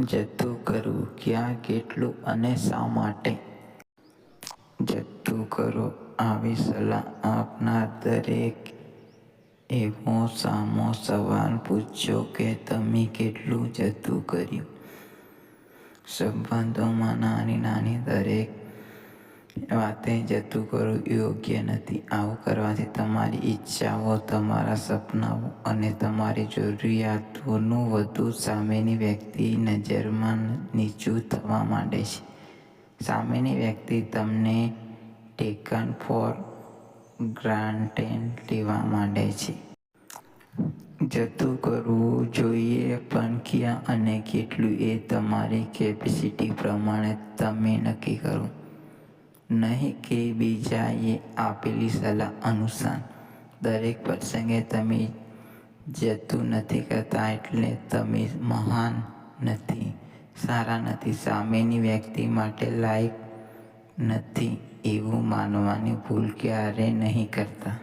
જતું કરવું ક્યાં, કેટલું અને શા માટે? જતું કરો. આવી સલાહ આપનાર દરેક એવો સામો સવાલ પૂછજો કે તમે કેટલું જતું કર્યું? સંબંધોમાં નાની નાની દરેક વાતે જતું કરવું યોગ્ય નથી. આવું કરવાથી તમારી ઈચ્છાઓ, તમારા સપનાઓ અને તમારી જરૂરિયાતોનું વધુ સામેની વ્યક્તિ નજરમાં નીચું થવા માંડે છે. સામેની વ્યક્તિ તમને ટેકન ફોર ગ્રાન્ટેડ લેવા માંડે છે. જતું કરવું જોઈએ, પણ ક્યાં અને કેટલું એ તમારી કેપેસિટી પ્રમાણે તમે નક્કી કરો. નહીં કે બીજાએ આપેલી સલાહ અનુસાર. દરેક પ્રસંગે તમે જતું નથી કરતા એટલે તમે મહાન નથી, સારા નથી, સામેની વ્યક્તિ માટે લાયક નથી એવું માનવાની ભૂલ ક્યારેય નહીં કરતા.